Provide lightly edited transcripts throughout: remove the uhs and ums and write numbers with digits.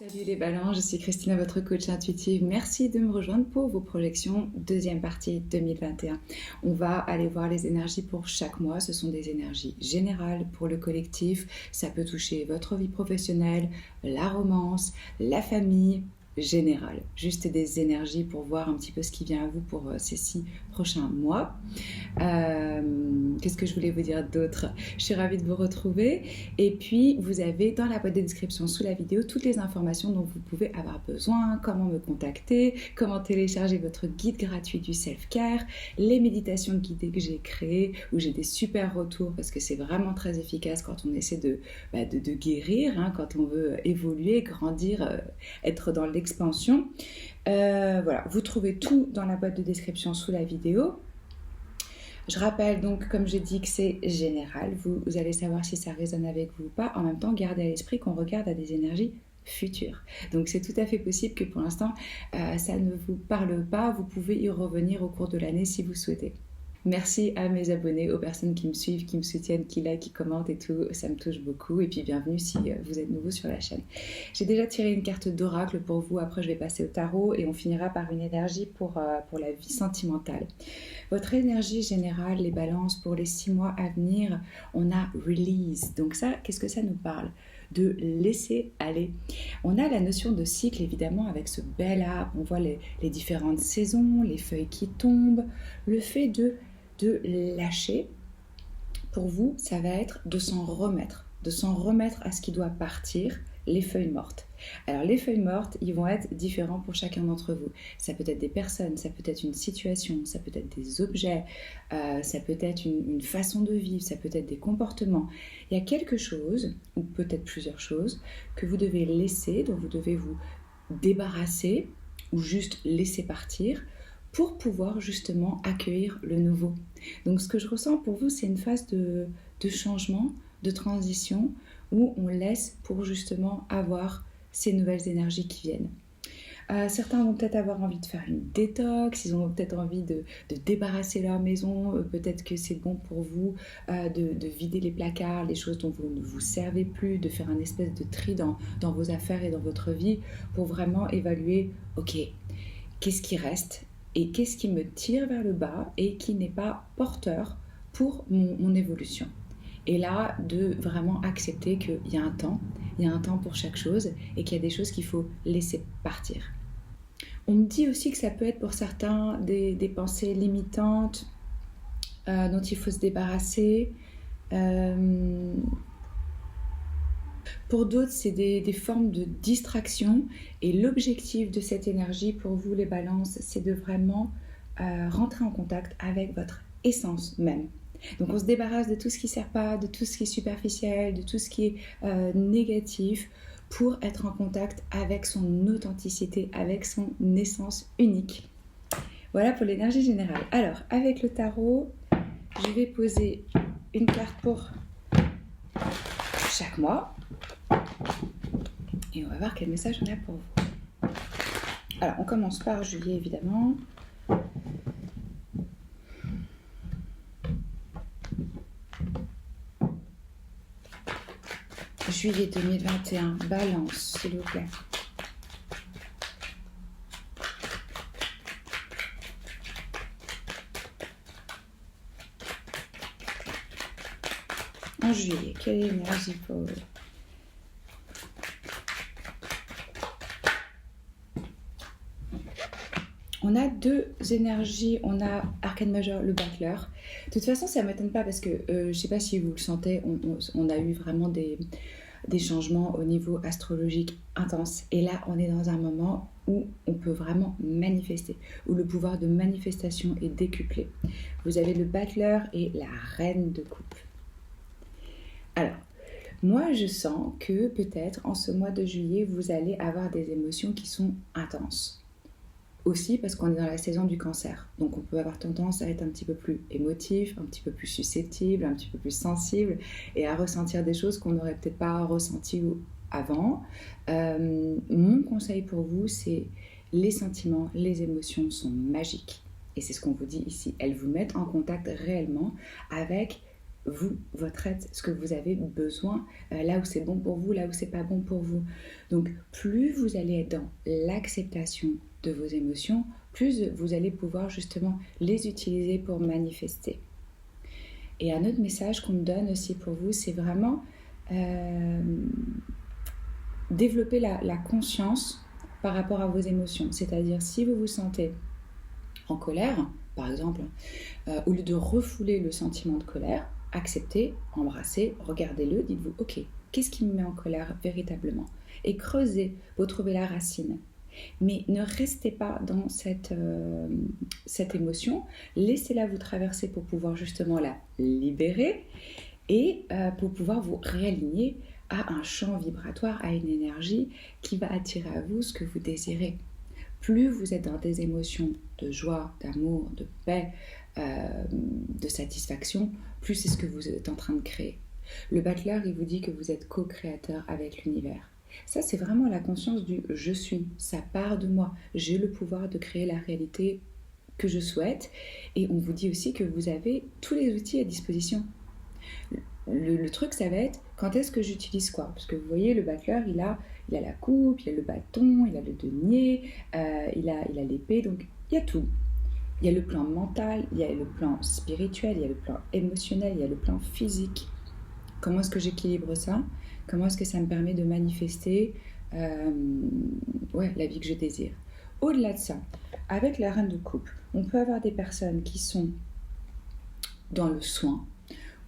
Salut les balances, je suis Christina, votre coach intuitive. Merci de me rejoindre pour vos projections, deuxième partie 2021. On va aller voir les énergies pour chaque mois. Ce sont des énergies générales pour le collectif. Ça peut toucher votre vie professionnelle, la romance, la famille, générale. Juste des énergies pour voir un petit peu ce qui vient à vous pour ces 6 prochains mois. Qu'est-ce que je voulais vous dire d'autre? Je suis ravie de vous retrouver. Et puis, vous avez dans la boîte de description sous la vidéo toutes les informations dont vous pouvez avoir besoin, comment me contacter, comment télécharger votre guide gratuit du self-care, les méditations guidées que j'ai créées, où j'ai des super retours parce que c'est vraiment très efficace quand on essaie de guérir, hein, quand on veut évoluer, grandir, être dans l'expansion. Voilà, vous trouvez tout dans la boîte de description sous la vidéo. Je rappelle donc, comme je dis, que c'est général. Vous allez savoir si ça résonne avec vous ou pas. En même temps, gardez à l'esprit qu'on regarde à des énergies futures. Donc c'est tout à fait possible que pour l'instant, ça ne vous parle pas. Vous pouvez y revenir au cours de l'année si vous souhaitez. Merci à mes abonnés, aux personnes qui me suivent, qui me soutiennent, qui likent, qui commentent et tout, ça me touche beaucoup. Et puis bienvenue si vous êtes nouveau sur la chaîne. J'ai déjà tiré une carte d'oracle pour vous, après je vais passer au tarot et on finira par une énergie pour la vie sentimentale. Votre énergie générale, les balances, pour les 6 mois à venir, on a release. Donc ça, qu'est-ce que ça nous parle ? De laisser aller. On a la notion de cycle évidemment avec ce bel arbre, on voit les différentes saisons, les feuilles qui tombent, le fait de lâcher. Pour vous, ça va être de s'en remettre à ce qui doit partir, les feuilles mortes. Alors les feuilles mortes, ils vont être différents pour chacun d'entre vous. Ça peut être des personnes, ça peut être une situation, ça peut être des objets, ça peut être une façon de vivre, ça peut être des comportements. Il y a quelque chose, ou peut-être plusieurs choses, que vous devez laisser, dont vous devez vous débarrasser, ou juste laisser partir, pour pouvoir justement accueillir le nouveau. Donc ce que je ressens pour vous, c'est une phase de changement, de transition, où on laisse pour justement avoir ces nouvelles énergies qui viennent. Certains vont peut-être avoir envie de faire une détox, ils ont peut-être envie de débarrasser leur maison, peut-être que c'est bon pour vous de vider les placards, les choses dont vous ne vous servez plus, de faire un espèce de tri dans vos affaires et dans votre vie pour vraiment évaluer, ok, qu'est-ce qui reste et qu'est-ce qui me tire vers le bas et qui n'est pas porteur pour mon évolution. Et là, de vraiment accepter qu'il y a un temps pour chaque chose et qu'il y a des choses qu'il faut laisser partir. On me dit aussi que ça peut être pour certains des pensées limitantes dont il faut se débarrasser. Pour d'autres, c'est des formes de distraction. Et l'objectif de cette énergie pour vous, les balances, c'est de vraiment rentrer en contact avec votre essence même. Donc on se débarrasse de tout ce qui ne sert pas, de tout ce qui est superficiel, de tout ce qui est négatif pour être en contact avec son authenticité, avec son essence unique. Voilà pour l'énergie générale. Alors, avec le tarot, je vais poser une carte pour chaque mois. Et on va voir quel message on a pour vous. Alors, on commence par juillet, évidemment. Juillet 2021, balance, s'il vous plaît. En juillet, quelle énergie pour vous? On a deux énergies, on a Arcane Majeur, le battleur. De toute façon, ça ne m'étonne pas parce que, je ne sais pas si vous le sentez, on a eu vraiment des changements au niveau astrologique intenses. Et là, on est dans un moment où on peut vraiment manifester, où le pouvoir de manifestation est décuplé. Vous avez le battleur et la reine de coupe. Alors, moi, je sens que peut-être en ce mois de juillet, vous allez avoir des émotions qui sont intenses. Aussi parce qu'on est dans la saison du cancer. Donc on peut avoir tendance à être un petit peu plus émotif, un petit peu plus susceptible, un petit peu plus sensible et à ressentir des choses qu'on n'aurait peut-être pas ressenties avant. Mon conseil pour vous, c'est les sentiments, les émotions sont magiques. Et c'est ce qu'on vous dit ici. Elles vous mettent en contact réellement avec vous, votre être, ce que vous avez besoin, là où c'est bon pour vous, là où c'est pas bon pour vous. Donc plus vous allez être dans l'acceptation de vos émotions, plus vous allez pouvoir justement les utiliser pour manifester. Et un autre message qu'on me donne aussi pour vous, c'est vraiment développer la conscience par rapport à vos émotions. C'est-à-dire si vous vous sentez en colère, par exemple, au lieu de refouler le sentiment de colère, acceptez, embrassez, regardez-le, dites-vous, ok, qu'est-ce qui me met en colère véritablement? Et creusez, vous trouvez la racine. Mais ne restez pas dans cette émotion, laissez-la vous traverser pour pouvoir justement la libérer et pour pouvoir vous réaligner à un champ vibratoire, à une énergie qui va attirer à vous ce que vous désirez. Plus vous êtes dans des émotions de joie, d'amour, de paix, de satisfaction, plus c'est ce que vous êtes en train de créer. Le Butler, il vous dit que vous êtes co-créateur avec l'univers. Ça, c'est vraiment la conscience du « je suis », ça part de moi. J'ai le pouvoir de créer la réalité que je souhaite. Et on vous dit aussi que vous avez tous les outils à disposition. Le truc, ça va être quand est-ce que j'utilise quoi? Parce que vous voyez, le Butler, il a la coupe, il a le bâton, il a le denier, il a l'épée, donc il y a tout. Il y a le plan mental, il y a le plan spirituel, il y a le plan émotionnel, il y a le plan physique. Comment est-ce que j'équilibre ça? Comment est-ce que ça me permet de manifester la vie que je désire? Au-delà de ça, avec la reine de coupe, on peut avoir des personnes qui sont dans le soin,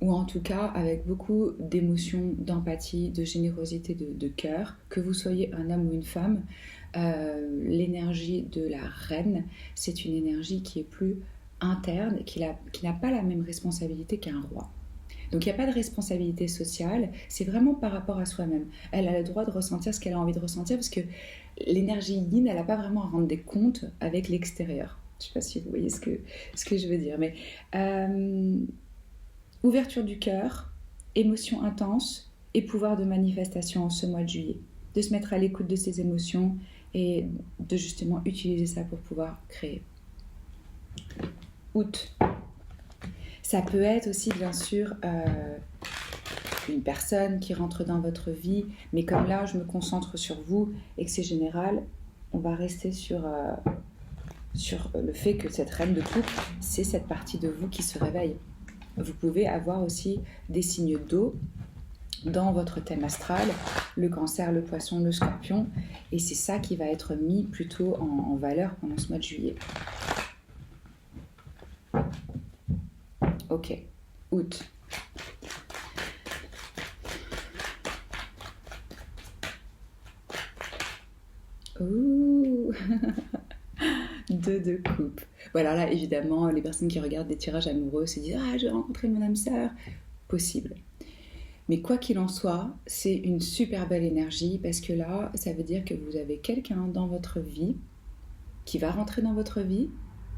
ou en tout cas avec beaucoup d'émotions, d'empathie, de générosité, de cœur, que vous soyez un homme ou une femme, l'énergie de la reine, c'est une énergie qui est plus interne, qui n'a pas la même responsabilité qu'un roi. Donc il n'y a pas de responsabilité sociale, c'est vraiment par rapport à soi-même. Elle a le droit de ressentir ce qu'elle a envie de ressentir parce que l'énergie yin, elle n'a pas vraiment à rendre des comptes avec l'extérieur. Je ne sais pas si vous voyez ce que je veux dire, mais ouverture du cœur, émotion intense et pouvoir de manifestation en ce mois de juillet. De se mettre à l'écoute de ses émotions et de justement utiliser ça pour pouvoir créer. Août. Ça peut être aussi, bien sûr, une personne qui rentre dans votre vie, mais comme là, je me concentre sur vous et que c'est général, on va rester sur le fait que cette reine de coupe, c'est cette partie de vous qui se réveille. Vous pouvez avoir aussi des signes d'eau dans votre thème astral, le cancer, le poisson, le scorpion, et c'est ça qui va être mis plutôt en valeur pendant ce mois de juillet. Ok, août. Ouh. 2 de coupe. Voilà, là, évidemment, les personnes qui regardent des tirages amoureux se disent « Ah, j'ai rencontré mon âme sœur ». Possible. Mais quoi qu'il en soit, c'est une super belle énergie parce que là, ça veut dire que vous avez quelqu'un dans votre vie qui va rentrer dans votre vie,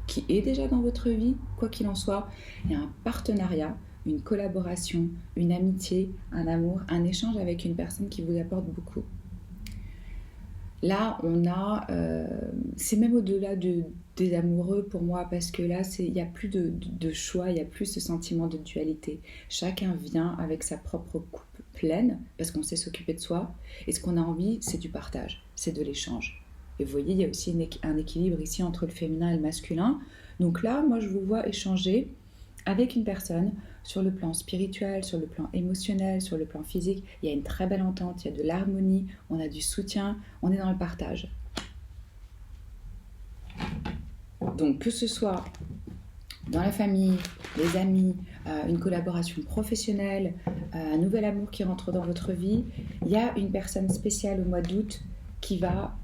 qui est déjà dans votre vie, quoi qu'il en soit. Il y a un partenariat, une collaboration, une amitié, un amour, un échange avec une personne qui vous apporte beaucoup. Là, on a, c'est même au-delà des amoureux pour moi, parce que là, il n'y a plus de choix, il n'y a plus ce sentiment de dualité. Chacun vient avec sa propre coupe pleine, parce qu'on sait s'occuper de soi, et ce qu'on a envie, c'est du partage, c'est de l'échange. Et vous voyez, il y a aussi un équilibre ici entre le féminin et le masculin. Donc là, moi, je vous vois échanger avec une personne sur le plan spirituel, sur le plan émotionnel, sur le plan physique. Il y a une très belle entente, il y a de l'harmonie, on a du soutien, on est dans le partage. Donc que ce soit dans la famille, les amis, une collaboration professionnelle, un nouvel amour qui rentre dans votre vie, il y a une personne spéciale au mois d'août qui va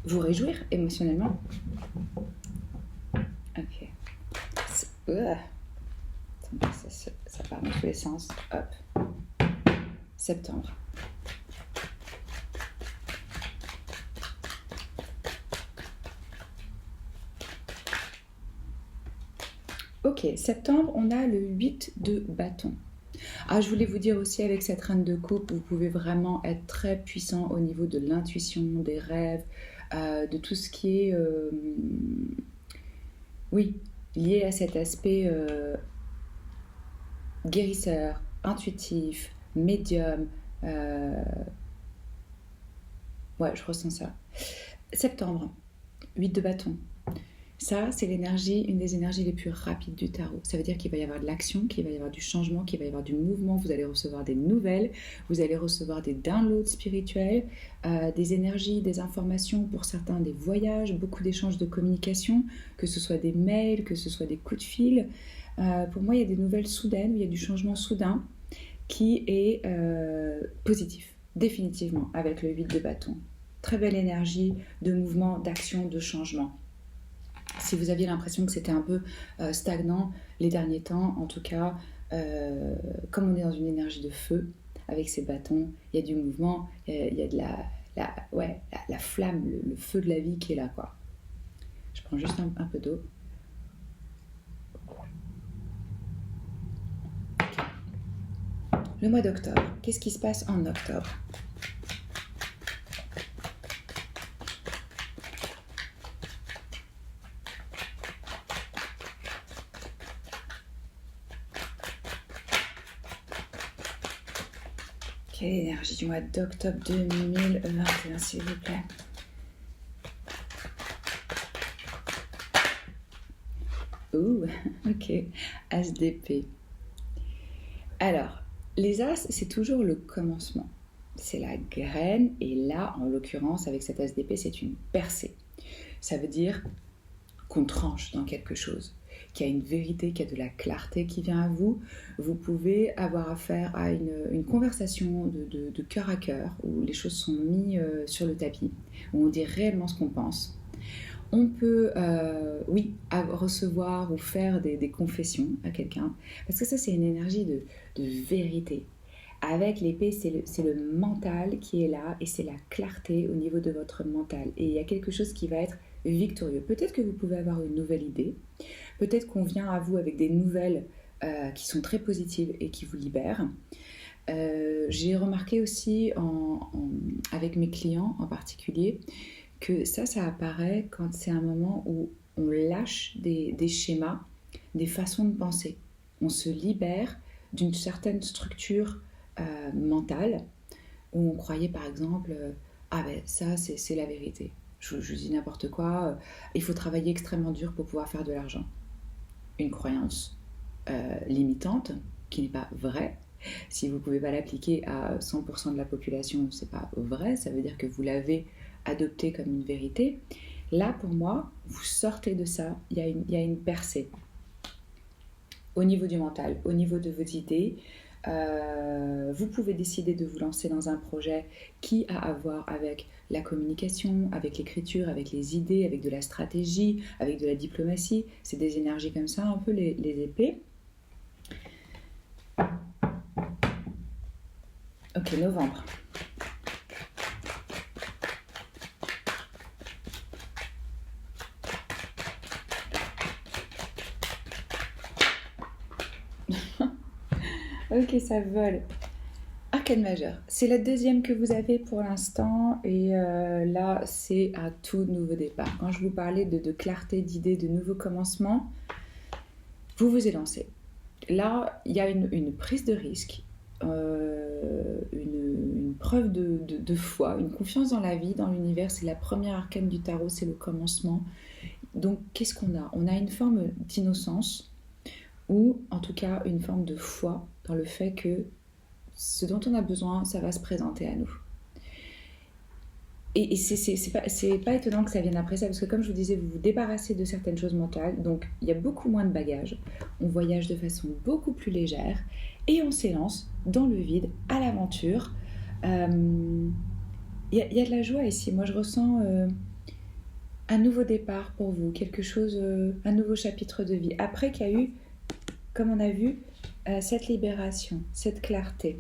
vous réjouir émotionnellement. Ok. Ça part dans tous les sens. Hop. Septembre. Ok, septembre, on a le 8 de bâton. Ah, je voulais vous dire aussi, avec cette reine de coupe, vous pouvez vraiment être très puissant au niveau de l'intuition, des rêves, de tout ce qui est lié à cet aspect guérisseur, intuitif, médium. Ouais, je ressens ça. Septembre, 8 de bâton. Ça, c'est l'énergie, une des énergies les plus rapides du tarot. Ça veut dire qu'il va y avoir de l'action, qu'il va y avoir du changement, qu'il va y avoir du mouvement. Vous allez recevoir des nouvelles, vous allez recevoir des downloads spirituels, des énergies, des informations, pour certains des voyages, beaucoup d'échanges de communication, que ce soit des mails, que ce soit des coups de fil. Pour moi, il y a des nouvelles soudaines, il y a du changement soudain qui est positif, définitivement, avec le 8 de bâton. Très belle énergie de mouvement, d'action, de changement. Si vous aviez l'impression que c'était un peu stagnant les derniers temps, en tout cas, comme on est dans une énergie de feu, avec ces bâtons, il y a du mouvement, il y a de la flamme, le feu de la vie qui est là, quoi. Je prends juste un peu d'eau. Le mois d'octobre, qu'est-ce qui se passe en octobre ? Quelle est l'énergie du mois d'octobre 2021, s'il vous plaît? Ouh, ok, As d'épée. Alors, les As, c'est toujours le commencement. C'est la graine, et là, en l'occurrence, avec cet As d'épée, c'est une percée. Ça veut dire qu'on tranche dans quelque chose, qu'il y a une vérité, qu'il y a de la clarté qui vient à vous. Vous pouvez avoir affaire à une conversation de cœur à cœur, où les choses sont mises sur le tapis, où on dit réellement ce qu'on pense. On peut, recevoir ou faire des confessions à quelqu'un, parce que ça, c'est une énergie de vérité. Avec l'épée, c'est le mental qui est là, et c'est la clarté au niveau de votre mental. Et il y a quelque chose qui va être victorieux. Peut-être que vous pouvez avoir une nouvelle idée, peut-être qu'on vient à vous avec des nouvelles qui sont très positives et qui vous libèrent. J'ai remarqué aussi avec mes clients en particulier que ça apparaît quand c'est un moment où on lâche des schémas, des façons de penser. On se libère d'une certaine structure mentale où on croyait par exemple ça c'est la vérité. Je dis n'importe quoi, il faut travailler extrêmement dur pour pouvoir faire de l'argent. Une croyance limitante qui n'est pas vraie. Si vous ne pouvez pas l'appliquer à 100% de la population, c'est pas vrai, ça veut dire que vous l'avez adopté comme une vérité. Là, pour moi, vous sortez de ça, il y a une percée. Au niveau du mental, au niveau de vos idées, vous pouvez décider de vous lancer dans un projet qui a à voir avec la communication, avec l'écriture, avec les idées, avec de la stratégie, avec de la diplomatie. C'est des énergies comme ça, un peu les épées. Ok, novembre. Ok, ça vole. Arcane majeur. C'est la deuxième que vous avez pour l'instant. Et là, c'est un tout nouveau départ. Quand je vous parlais de clarté, d'idées, de nouveaux commencements, vous vous élancez. Là, il y a une prise de risque, une preuve de foi, une confiance dans la vie, dans l'univers. C'est la première arcane du tarot, c'est le commencement. Donc, qu'est-ce qu'on a ? On a une forme d'innocence, ou en tout cas une forme de foi dans le fait que ce dont on a besoin, ça va se présenter à nous. Et c'est pas étonnant que ça vienne après ça, parce que comme je vous disais, vous vous débarrassez de certaines choses mentales, donc il y a beaucoup moins de bagages, on voyage de façon beaucoup plus légère, et on s'élance dans le vide, à l'aventure. Il y a de la joie ici, moi je ressens un nouveau départ pour vous, quelque chose, un nouveau chapitre de vie, après qu'il y a eu, comme on a vu, cette libération, cette clarté.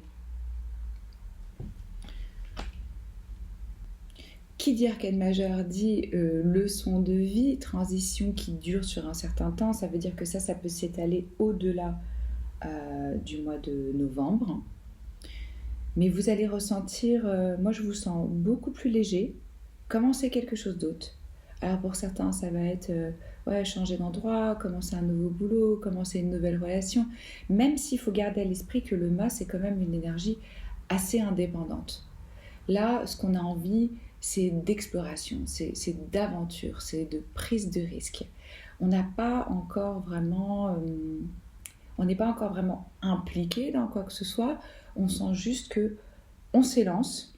Qui dit arcane majeur dit leçon de vie, transition qui dure sur un certain temps. Ça veut dire que ça peut s'étaler au-delà du mois de novembre. Mais vous allez ressentir, moi je vous sens beaucoup plus léger, commencer quelque chose d'autre. Alors pour certains, ça va être ouais, changer d'endroit, commencer un nouveau boulot, commencer une nouvelle relation, même s'il faut garder à l'esprit que le mât, c'est quand même une énergie assez indépendante. Là, ce qu'on a envie, c'est d'exploration, c'est d'aventure, c'est de prise de risque. On n'a pas encore vraiment, on n'est pas encore vraiment impliqué dans quoi que ce soit. On sent juste que on s'élance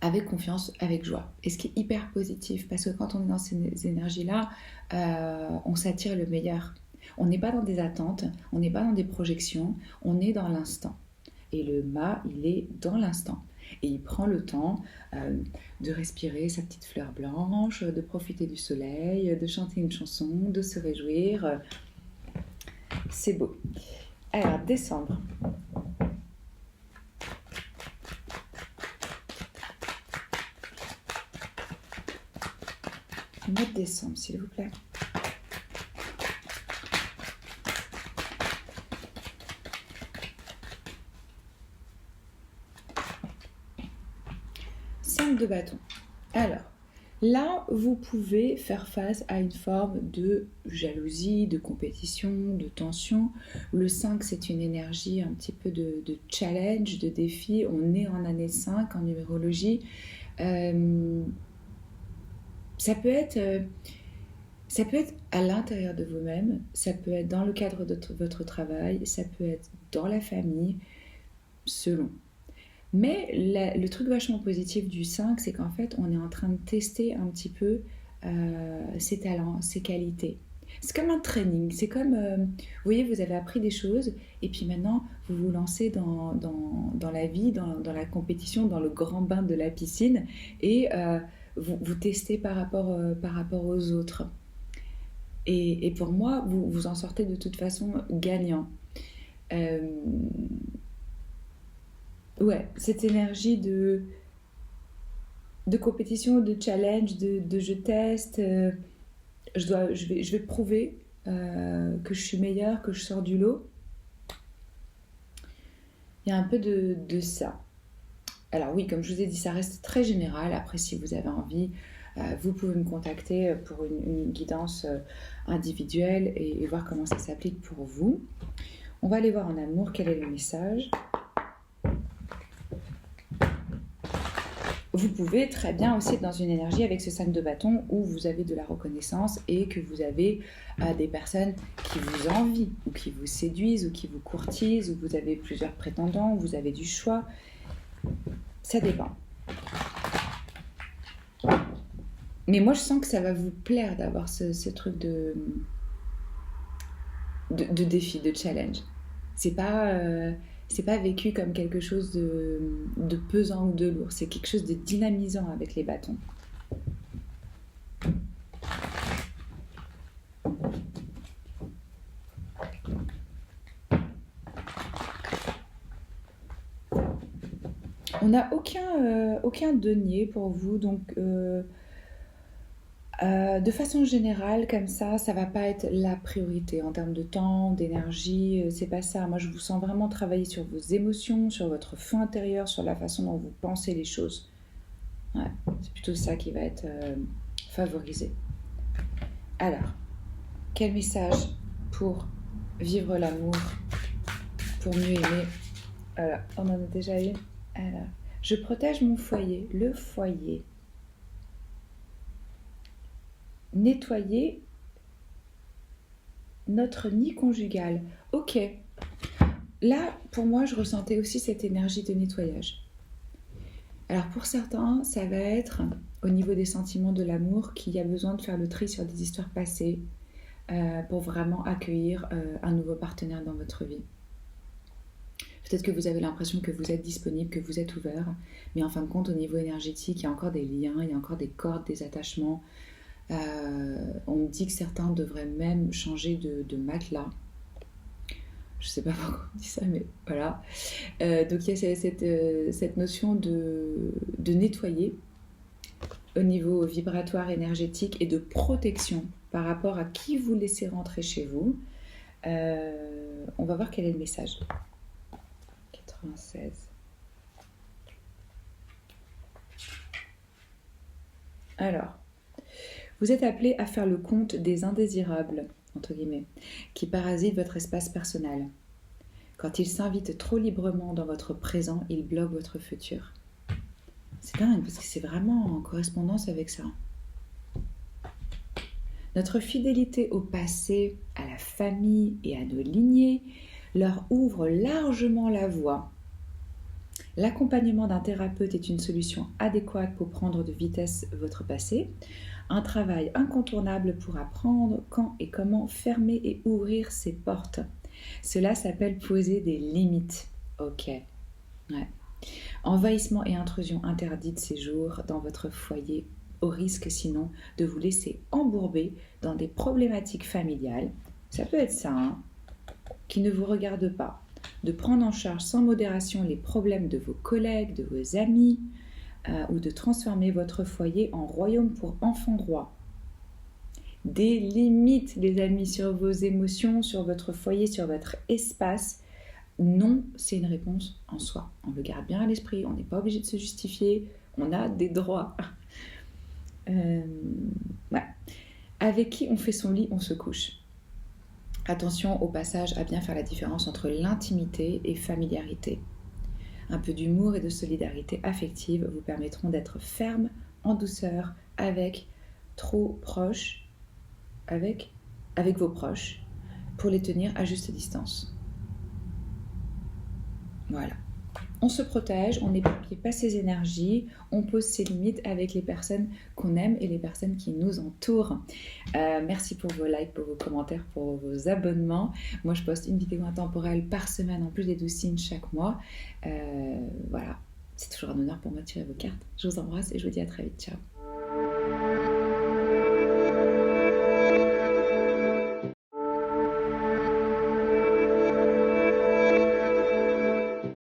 avec confiance, avec joie. Et ce qui est hyper positif, parce que quand on est dans ces énergies-là, on s'attire le meilleur. On n'est pas dans des attentes, on n'est pas dans des projections, on est dans l'instant. Et le mât, il est dans l'instant. Et il prend le temps de respirer sa petite fleur blanche, de profiter du soleil, de chanter une chanson, de se réjouir. C'est beau. Alors, décembre. Mois de décembre, s'il vous plaît. De bâton. Alors, là, vous pouvez faire face à une forme de jalousie, de compétition, de tension. Le 5, c'est une énergie un petit peu de challenge, de défi. On est en année 5 en numérologie. Ça peut être à l'intérieur de vous-même, ça peut être dans le cadre de votre travail, ça peut être dans la famille, selon. Mais le truc vachement positif du 5, c'est qu'en fait, on est en train de tester un petit peu ses talents, ses qualités. C'est comme un training, c'est comme, vous voyez, vous avez appris des choses, et puis maintenant, vous vous lancez dans la vie, dans la compétition, dans le grand bain de la piscine, et vous testez par rapport aux autres. Et pour moi, vous en sortez de toute façon gagnant. Ouais, cette énergie de compétition, de challenge, de je teste, je vais prouver que je suis meilleure, que je sors du lot. Il y a un peu de ça. Alors oui, comme je vous ai dit, ça reste très général. Après, si vous avez envie, vous pouvez me contacter pour une guidance individuelle et voir comment ça s'applique pour vous. On va aller voir en amour quel est le message. Vous pouvez très bien aussi être dans une énergie avec ce 5 de bâton où vous avez de la reconnaissance et que vous avez des personnes qui vous envient ou qui vous séduisent ou qui vous courtisent, ou vous avez plusieurs prétendants, ou vous avez du choix. Ça dépend. Mais moi, je sens que ça va vous plaire d'avoir ce truc de défi, de challenge. C'est pas vécu comme quelque chose de pesant ou de lourd. C'est quelque chose de dynamisant avec les bâtons. On n'a aucun denier pour vous, donc de façon générale, comme ça va pas être la priorité en termes de temps, d'énergie, c'est pas ça. Moi, je vous sens vraiment travailler sur vos émotions, sur votre fond intérieur, sur la façon dont vous pensez les choses. Ouais, c'est plutôt ça qui va être favorisé. Alors, quel message pour vivre l'amour, pour mieux aimer? Voilà, on en a déjà eu. Alors, je protège mon foyer, le foyer. Nettoyer notre nid conjugal. Ok. Là, pour moi, je ressentais aussi cette énergie de nettoyage. Alors pour certains, ça va être au niveau des sentiments de l'amour qu'il y a besoin de faire le tri sur des histoires passées pour vraiment accueillir un nouveau partenaire dans votre vie. Peut-être que vous avez l'impression que vous êtes disponible, que vous êtes ouvert, mais en fin de compte, au niveau énergétique, il y a encore des liens, il y a encore des cordes, des attachements. On me dit que certains devraient même changer de matelas. Je sais pas pourquoi on dit ça, mais voilà. Donc il y a cette notion de nettoyer au niveau vibratoire, énergétique et de protection par rapport à qui vous laissez rentrer chez vous. On va voir quel est le message. 96. Alors, Vous êtes appelé à faire le compte des indésirables, entre guillemets, qui parasitent votre espace personnel. Quand ils s'invitent trop librement dans votre présent, ils bloquent votre futur. C'est dingue, parce que c'est vraiment en correspondance avec ça. Notre fidélité au passé, à la famille et à nos lignées leur ouvre largement la voie. L'accompagnement d'un thérapeute est une solution adéquate pour prendre de vitesse votre passé. Un travail incontournable pour apprendre quand et comment fermer et ouvrir ses portes. Cela s'appelle poser des limites. Ok. Ouais. Envahissement et intrusion interdits de séjour dans votre foyer, au risque sinon de vous laisser embourber dans des problématiques familiales. Ça peut être ça, hein, qui ne vous regardent pas. De prendre en charge sans modération les problèmes de vos collègues, de vos amis, ou de transformer votre foyer en royaume pour enfants rois. Des limites, les amis, sur vos émotions, sur votre foyer, sur votre espace. Non, c'est une réponse en soi. On le garde bien à l'esprit, on n'est pas obligé de se justifier, on a des droits. Voilà. Avec qui on fait son lit, on se couche. Attention au passage à bien faire la différence entre l'intimité et familiarité. Un peu d'humour et de solidarité affective vous permettront d'être ferme, en douceur, avec vos proches, pour les tenir à juste distance. Voilà. On se protège, on n'éprouve pas ses énergies, on pose ses limites avec les personnes qu'on aime et les personnes qui nous entourent. Merci pour vos likes, pour vos commentaires, pour vos abonnements. Moi, je poste une vidéo intemporelle par semaine, en plus des 12 signes chaque mois. Voilà, c'est toujours un honneur pour moi de tirer vos cartes. Je vous embrasse et je vous dis à très vite. Ciao.